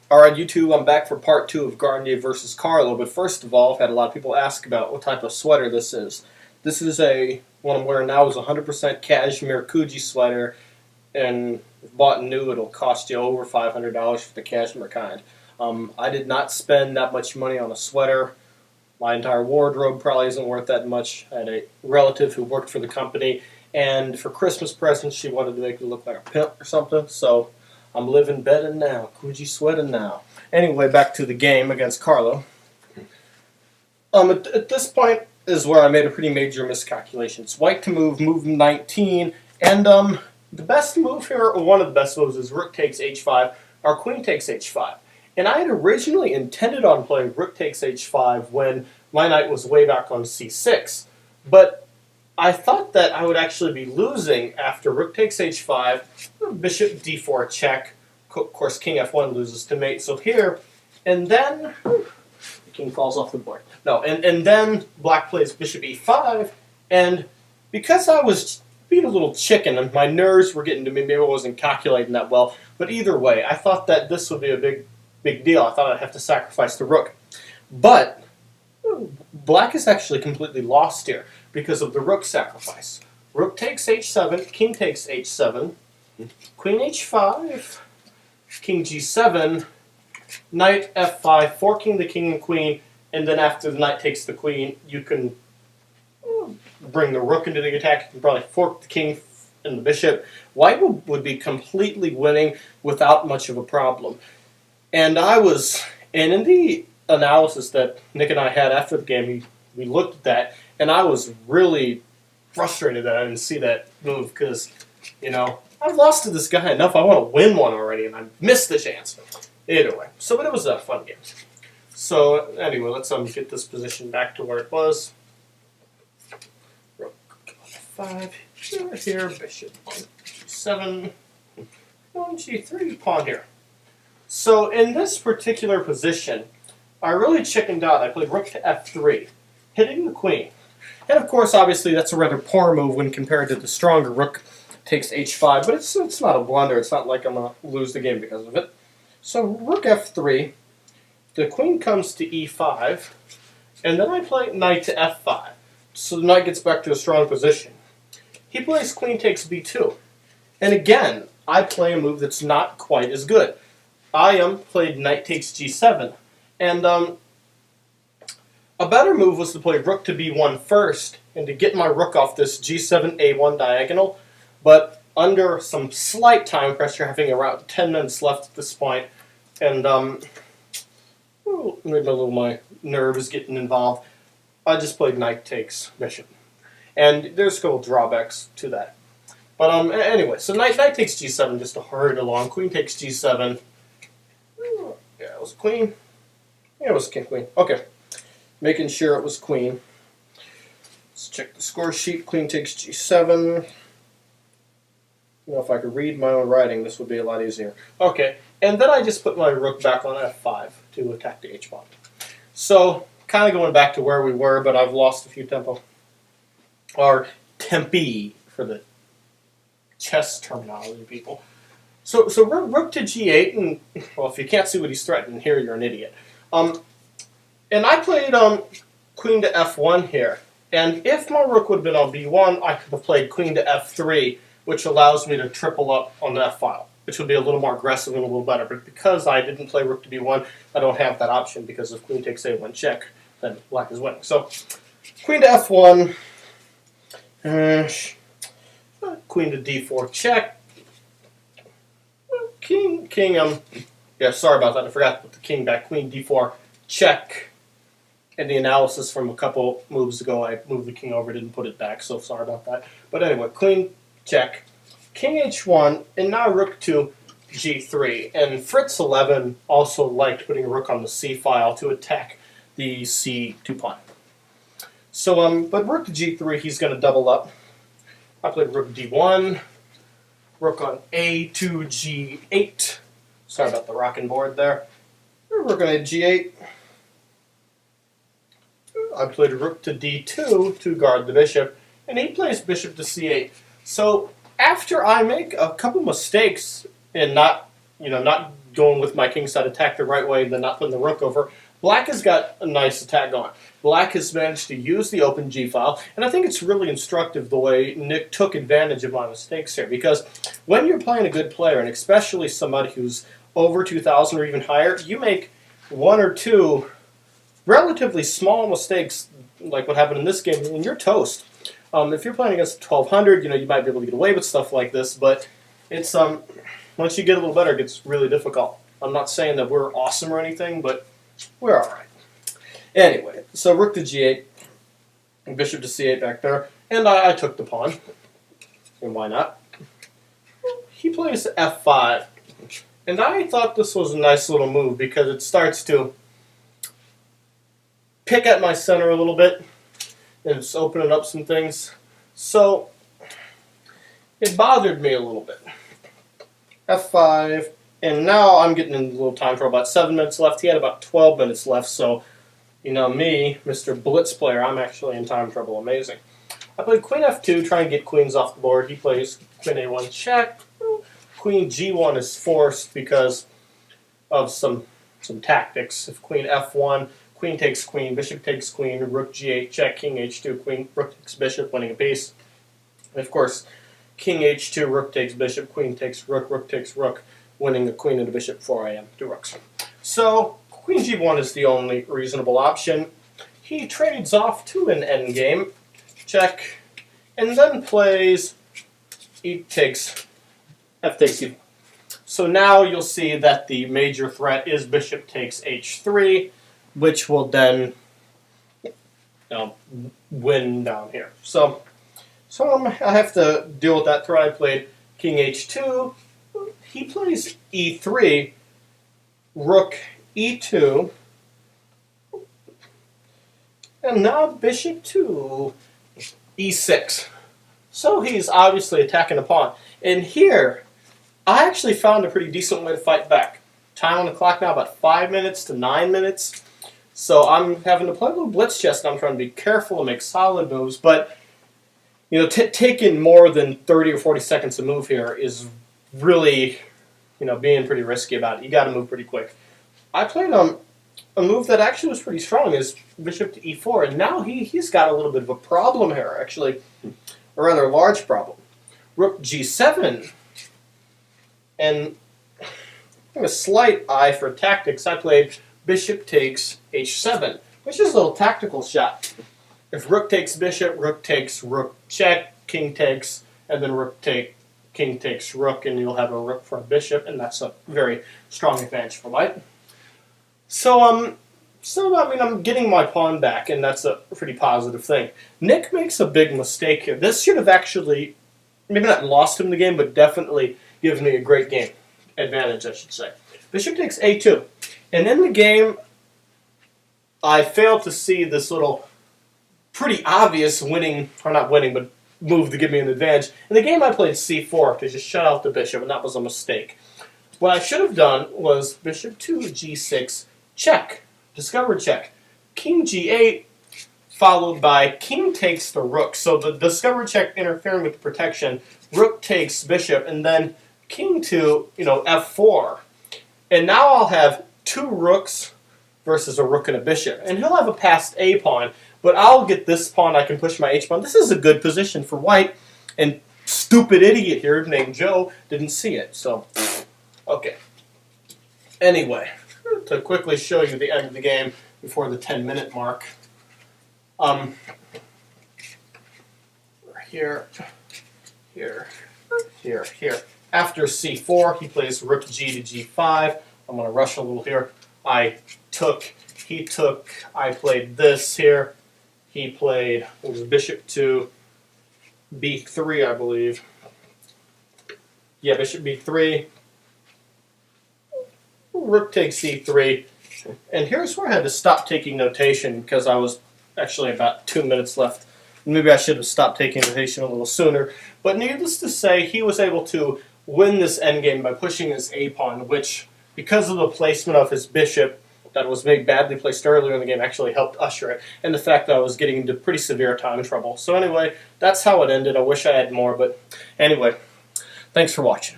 Alright, YouTube, I'm back for part 2 of Garnier versus Karlow, but first of all, I've had a lot of people ask about what type of sweater this is. This is what I'm wearing now is a 100% cashmere Kuji sweater, and if bought new, it'll cost you over $500 for the cashmere kind. I did not spend that much money on a sweater. My entire wardrobe probably isn't worth that much. I had a relative who worked for the company, and for Christmas presents, she wanted to make me look like a pimp or something, so I'm living better now. Kuji sweating now. Anyway, back to the game against Karlow. At this point is where I made a pretty major miscalculation. It's white to move 19, and the best move here, or one of the best moves, is rook takes h5, or queen takes h5. And I had originally intended on playing rook takes h5 when my knight was way back on c6, but I thought that I would actually be losing after rook takes h5, bishop d4 check. Of course, king f1 loses to mate. So here, and then the king falls off the board. No, and then black plays bishop e5, and because I was being a little chicken and my nerves were getting to me, maybe I wasn't calculating that well. But either way, I thought that this would be a big deal. I thought I'd have to sacrifice the rook, but black is actually completely lost here because of the rook sacrifice. Rook takes h7, king takes h7, queen h5, king g7, knight f5, forking the king and queen, and then after the knight takes the queen, you can bring the rook into the attack. You can probably fork the king and the bishop. White would be completely winning without much of a problem. And in the analysis that Nick and I had after the game, we looked at that, and I was really frustrated that I didn't see that move because, I've lost to this guy enough. I want to win one already, and I missed the chance. Either way. So, but it was a fun game. So, anyway, let's get this position back to where it was. Rook 5, here, bishop on g7, on g3, pawn here. So, in this particular position, I really chickened out. I played rook to f3, hitting the queen. And of course, obviously, that's a rather poor move when compared to the stronger rook takes h5, but it's not a blunder. It's not like I'm going to lose the game because of it. So rook f3, the queen comes to e5, and then I play knight to f5. So the knight gets back to a strong position. He plays queen takes b2. And again, I play a move that's not quite as good. I played knight takes g7. And a better move was to play rook to b1 first, and to get my rook off this g7 a1 diagonal. But under some slight time pressure, having around 10 minutes left at this point, and maybe my nerves getting involved, I just played knight takes bishop. And there's a couple drawbacks to that. But anyway, so knight takes g7 just to hurry it along. Queen takes g7. Yeah, it was queen. Yeah, it was king, queen. Okay. Making sure it was queen. Let's check the score sheet. Queen takes g7. If I could read my own writing, this would be a lot easier. Okay, and then I just put my rook back on f5 to attack the h-pawn. So, kind of going back to where we were, but I've lost a few tempo. Or tempi, for the chess terminology people. So rook to g8, and, well, if you can't see what he's threatening here, you're an idiot. And I played queen to f1 here. And if my rook would have been on b1, I could have played queen to f3, which allows me to triple up on the f-file, which would be a little more aggressive and a little better. But because I didn't play rook to b1, I don't have that option because if queen takes a1 check, then black is winning. So queen to f1, queen to d4 check, king, yeah, sorry about that, I forgot to put the king back, queen d4 check. In the analysis from a couple moves ago, I moved the king over, didn't put it back, so sorry about that. But anyway, queen check, king h1, and now rook to g3. And Fritz 11 also liked putting a rook on the c file to attack the c2 pawn. So, but rook to g3, he's going to double up. I played rook d1, rook on a to g8. Sorry about the rocking board there. Rook on a g8. I played rook to d2 to guard the bishop, and he plays bishop to c8. So after I make a couple mistakes in not going with my kingside attack the right way and then not putting the rook over. Black has got a nice attack going. Black has managed to use the open G file, and I think it's really instructive the way Nick took advantage of my mistakes here, because when you're playing a good player, and especially somebody who's over 2,000 or even higher, you make one or two relatively small mistakes, like what happened in this game, and you're toast. If you're playing against 1,200, you might be able to get away with stuff like this, but it's once you get a little better, it gets really difficult. I'm not saying that we're awesome or anything, but we're all right. Anyway, so rook to g8, and bishop to c8 back there, and I took the pawn, and why not? He plays f5, and I thought this was a nice little move because it starts to pick at my center a little bit, and it's opening up some things. So it bothered me a little bit. f5, and now I'm getting in a little time for about 7 minutes left. He had about 12 minutes left, so me, Mr. Blitz player, I'm actually in time trouble. Amazing. I played queen f2, trying to get queens off the board. He plays queen a1 check. Queen g1 is forced because of some tactics. If queen f1, queen takes queen, bishop takes queen, rook g8 check, king h2, queen, rook takes bishop, winning a piece. And of course, king h2, rook takes bishop, queen takes rook, rook takes rook, winning a queen and a bishop before I am 2 rooks. So queen g1 is the only reasonable option. He trades off to an endgame, check, and then plays f takes e4. So now you'll see that the major threat is bishop takes h3, which will then win down here. So I have to deal with that threat. I played king h2. He plays e3, rook e2, and now bishop to e6. So he's obviously attacking a pawn. And here, I actually found a pretty decent way to fight back. Time on the clock now about 5 minutes to 9 minutes. So I'm having to play a little blitz chess, and I'm trying to be careful and make solid moves. But taking more than 30 or 40 seconds to move here is really, being pretty risky about it. You got to move pretty quick. I played a move that actually was pretty strong, is bishop to e4, and now he's got a little bit of a problem here, actually, a rather large problem. Rook g7, and a slight eye for tactics. I played bishop takes h7, which is a little tactical shot. If rook takes bishop, rook takes rook check, king takes, and then king takes rook, and you'll have a rook for a bishop, and that's a very strong advantage for white. So I'm getting my pawn back, and that's a pretty positive thing. Nick makes a big mistake here. This should have actually, maybe not lost him the game, but definitely given me a great game advantage, I should say. Bishop takes a2. And in the game, I failed to see this little pretty obvious winning, or not winning, but move to give me an advantage. In the game, I played c4 to just shut out the bishop, and that was a mistake. What I should have done was bishop to g6, check, discovered check. King g8, followed by king takes the rook. So the discovered check interfering with the protection, rook takes bishop, and then king to, f4. And now I'll have 2 rooks versus a rook and a bishop. And he'll have a passed a pawn, but I'll get this pawn, I can push my h pawn. This is a good position for white, and stupid idiot here named Joe didn't see it. So, okay. Anyway, to quickly show you the end of the game before the 10-minute mark. Here. After c4, he plays rook g to g5. I'm going to rush a little here. He took, I played this here. He played, it was bishop to b3, I believe. Yeah, bishop b3. Rook takes c3. And here's where I had to stop taking notation because I was actually about 2 minutes left. Maybe I should have stopped taking notation a little sooner. But needless to say, he was able to win this endgame by pushing his a-pawn, which, because of the placement of his bishop that was made badly placed earlier in the game, actually helped usher it, and the fact that I was getting into pretty severe time trouble. So anyway, that's how it ended. I wish I had more, but anyway, thanks for watching.